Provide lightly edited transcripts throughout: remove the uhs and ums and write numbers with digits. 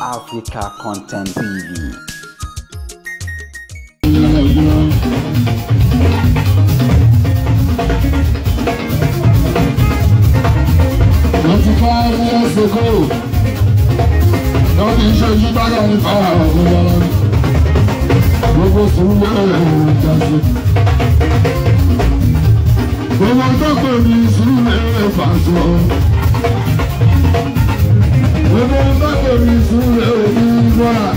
Africa Content TV. Years ago, don't you show you back on the fire? We go through the we want to go through the fast road. We want to go through the water.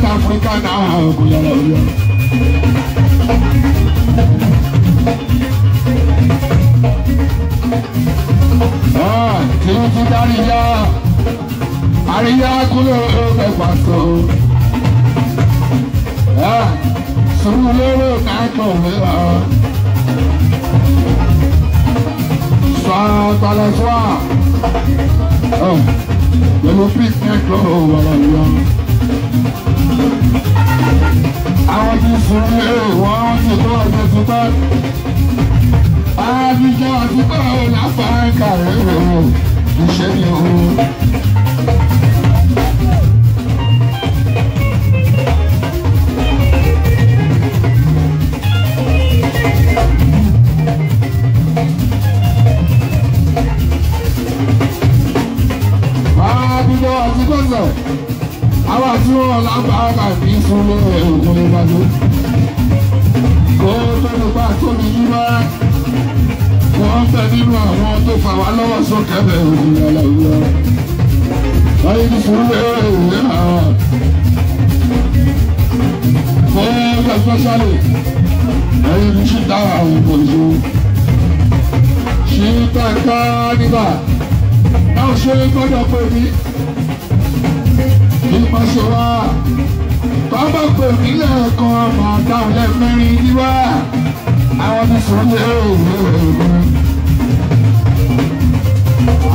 Africa now, Ariya kulo bebaso. Sumulero kako mela. Swa balaswa. Yellow picnic go wala. I want to see want to go to that. I be just to go na Africa. You should know. Àwọn tí wọ́n lágbára bí súnmọ́ ògùn ìbàdó kó tó lè bá tó ní yíwá wọ́n fẹ́ nínú àwọn tó fà wá lọ́wọ́ sókè bẹ̀rẹ̀ ògùn ìyàlàwúrọ̀ láyé ní súnmọ́ ògùn àwọn fún especially láyé ní ṣíta àwọn ìbòjú ṣíta ká nígbà náà ṣe gbọ́dọ̀ pé ní ìpàṣẹwà bàbá pè nílẹ̀ kan máa dáhùn lẹ́mẹ́rin níwá àwọn ní sọ́lé òwúrọ̀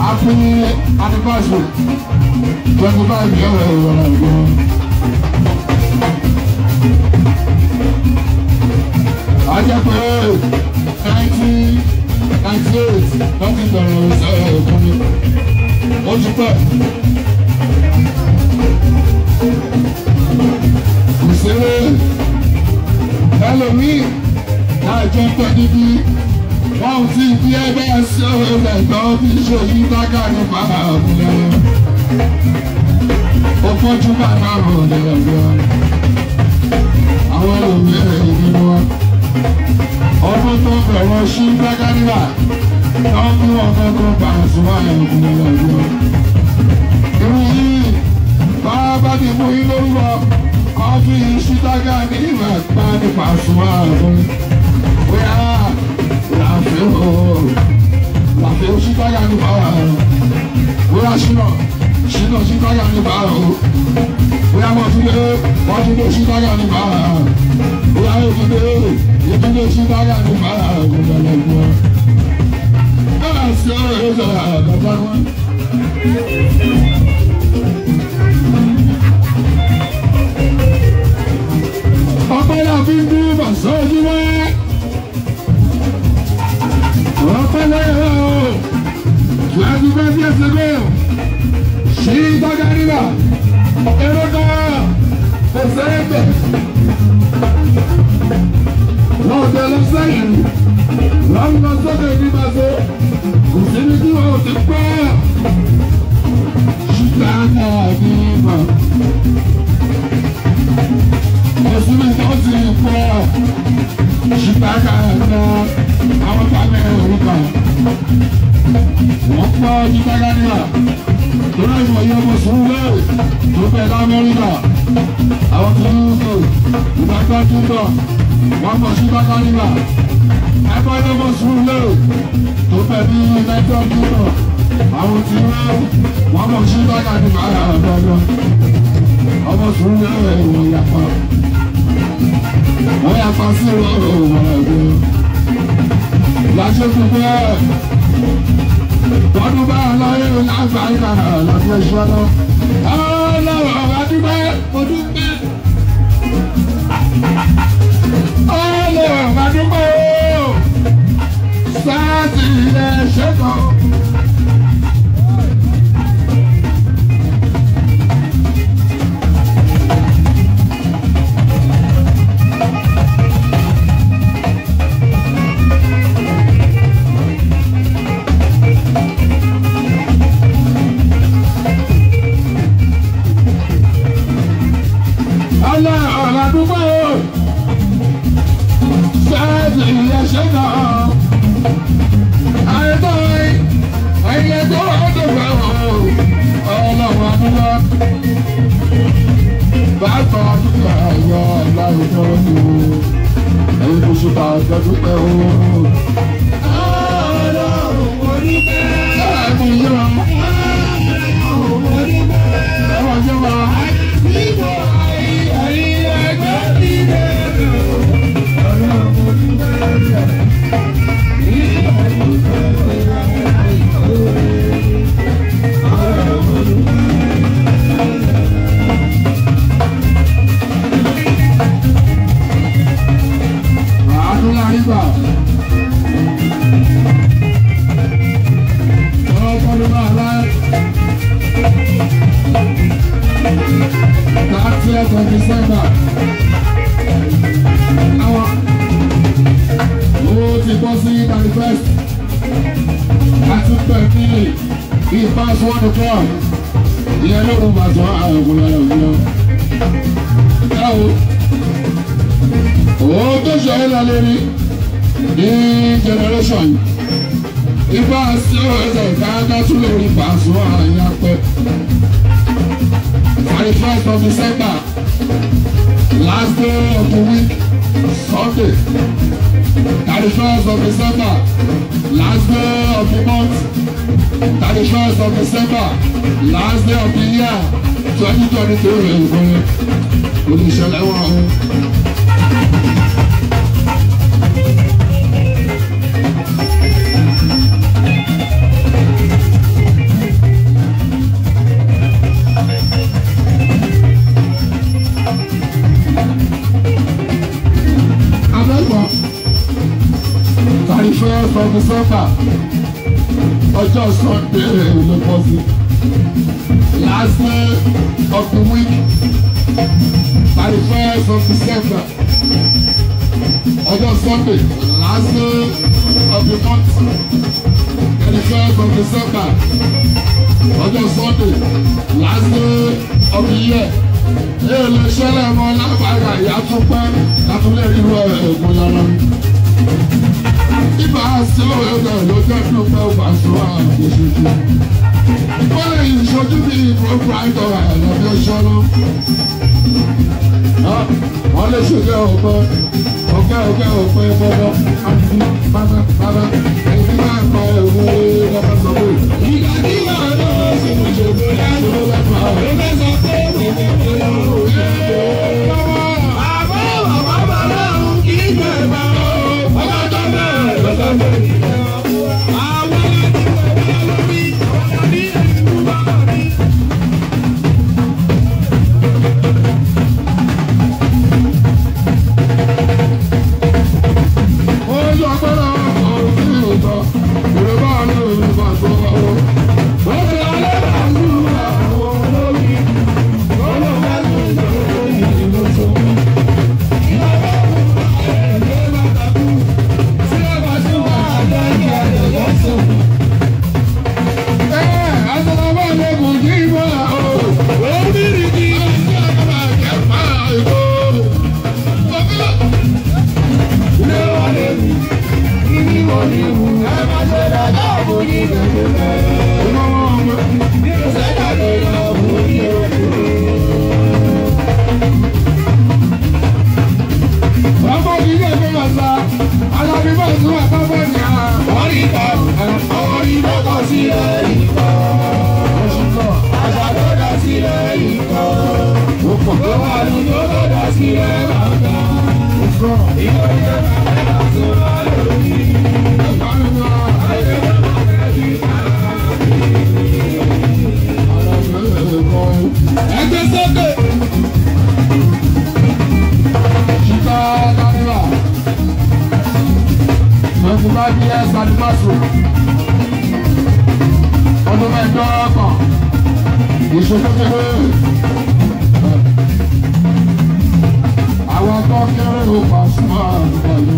happy anniversary 25 years ago. A jẹ́ pé 1998 lọ́tí bẹ̀rẹ̀ ìṣẹ́ ìkúnni ó ti pẹ́. Ìṣeré ẹlòmíì náà jẹ́ pẹ́ níbí wọ́n ti bí ẹgbẹ́ ṣe ẹ̀gbọ́n bí ṣòyí dáká ní bàbá òkúlẹ̀ ó fọ́jú bàbá òkúlẹ̀ ẹ̀gbọ́n àwọn òmìnira ìdílé wọn ọdún tó bẹ̀rẹ̀ ṣí dáká níbà wọ́n bí wọn kọ́kọ́ bá àṣùwọ̀n òkúlẹ̀ ẹ̀gbọ́n irú yìí bàbá mi mú yín lórúkọ kọfí ṣítágà ní ìwà pa nípa àṣùwọ̀n ààrùn bóyá làfẹ́ ṣítágà nípa ààrùn bóyá ṣínà ṣítágà nípa ààrùn bóyá wọ́n tún lé ṣítágà nípa ààrùn bóyá ìdílé ṣítágà nípa ààrùn lọ́lọ́gbọ́n bóyá sí ọ̀rọ̀ ìṣẹ̀lẹ̀ àgbàgbà wọn. Ọpẹ́ la fi ń dún bàṣọ ojú wá. Ọpẹ́ lẹ́yìn o. 25 years ago. Ṣí gbọ́dọ̀ nígbà. Èrò náà kò sẹ́yìn bẹ̀. Wọ́n tẹ lọ sẹ́yìn. Wọ́n lọ sókè ní bàṣọ. Kò sí ní kí wọ́n ti pẹ́. Ṣíta náà ní ìmọ̀. Ẹ̀sùnmí tó ti pọ̀ ṣìtàkà ẹ̀ka àwọn tàbí ẹ̀rùkà. Wọ́n pọ̀ ṣìtàkà nílà. Torí ìwọ̀ yẹ kó sùn lé tó bẹ̀ l'Amẹ́ríkà. Àwọn tó ń kò ìgbàgbọ́ tó bọ̀ wọ́n mọ̀ sí bákánìbà ẹgbẹ́ lọ́mọ sùúrù tó fẹ́ bí mẹ́tọ́ kíkọ̀ àwọn tí wọ́n mọ̀ sí bákánìbà àbọ̀lọ́ ọmọ sùúrù wọ́n yapa sí wọ́n ẹgbẹ́ láṣẹ gbogbo ẹ̀ tọdún bá lọ́yẹ̀ lágbàáyà lọ́dún ẹ̀ṣọ́ lọ ọlọ́wọ́ adúgbẹ́ odúgbẹ́ ọlọ́wọ́ adúgbẹ́ sáàtì ilẹ̀ ṣẹ́kọ̀ọ́. Ọjọ́ Sunday ló bọ́ sí last day of the week 31st of December ọjọ́ Sunday last day of the month 31st of December ọjọ́ Sunday last day of the year èlé ṣẹlẹ̀ mọ́ lágbára ìyá tún pẹ́ látúlẹ̀ ríru ẹ̀gbọ́n yàrá ibà sílò ẹgbẹ́ ló jẹ́ kí o fẹ́ wà sọ àgbèsèjì. wọ́n lè ṣojú bí proprietor àlọ́bí ọ̀ṣọ́nà. wọ́n lè ṣojú ọ̀pẹ bọ́bọ́ àti bàbá ẹni máa ń pa ẹ̀wọ̀n lọ́pọ̀ sọ pé. ìgbà tí màá lọ sí ìṣòro láti ló lẹ́fà. ó fẹ́ sọ pé mo fẹ́ kó lọ òye. àbọ̀ bàbá lọ́rùn kì í jẹ́ ìbá ọba tó bẹ̀rẹ̀ lọ́sọ̀ bẹ̀rẹ̀. àwọn ẹni tó bá lórí ọ̀dọ́ ní ìlú bá rí. ó yọ agbára ọ̀rọ̀ sí ìtọ́ ìrọ̀bá ní ìrọ̀bá tó wà ó. ó ti alẹ́ bá ń lù àwọn olórí. Àwọn tó kéré ó Pasuma àgbáyé.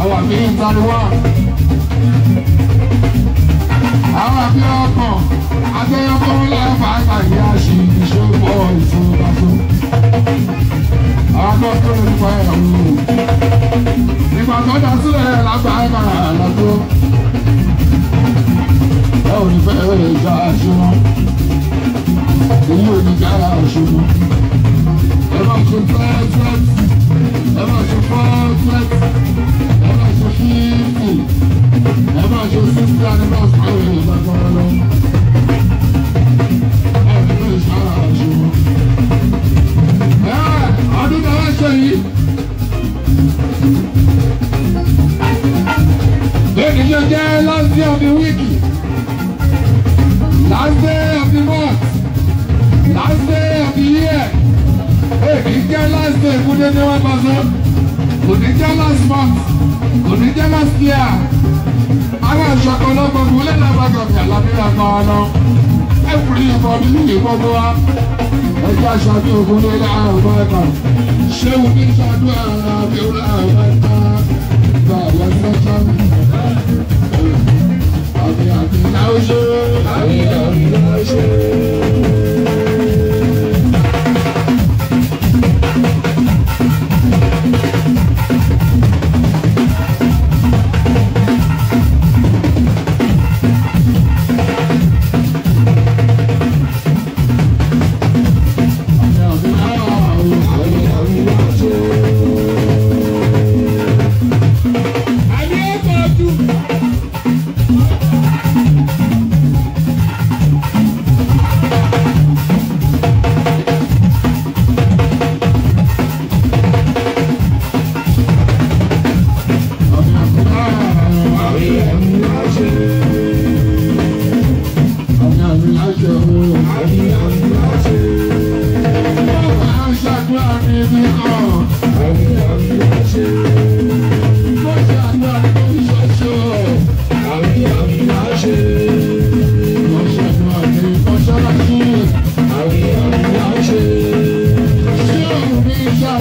Àwọn àmì ìtàlíwá. Àwọn àmì ọkàn agbẹ́yọkọ́ lẹ́fà àgbáyé àṣì ìṣòwò ìṣòwò. Àwọn tó kéré nípa ẹ̀rọ. Nígbà tó dá sílẹ̀ lágbàá ẹ̀ka àlàtó. Ẹ ò ní fẹ́ ìjà àṣìwọ̀n. Èyí ò ní kára àṣìwọ̀n. Ẹ máa ṣe fẹ́ẹ́fẹ́. Ẹ máa ṣe fẹ́ẹ́fẹ́. Ẹ máa ṣe fíìmù. Ẹ máa ṣe sísí anniversary ìgbàgbọ́n lọ. Ẹ ní fẹ́ ìjà àṣìwọ̀n. Ọdún náà wá ṣe yìí. Lónìí ṣe jẹ́ last day of the week. Last day of the month, last day of the year. Hey, kì í jẹ́ last day fún dédé wá bá sọ. Kò ní jẹ́ last month, kò ní jẹ́ last year. Àwọn ìṣọ̀kan lọ́gbọ̀n kò lè lábàgọ̀ mi àlàbíyà kan wọn lọ. Ẹ kúrò ìbọn mi ní gbogbo wa. Ẹ jẹ́ aṣáájú ògùn ní ilé àrùn bá ẹ̀ka. Ṣé o ní ṣáájú àrùn àbí orí àrùn bá ẹ̀ka? Gba àwọn ìṣẹ́jọ́. Àmì àmì náà ṣe. Àmì àmì náà ṣe.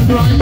Right.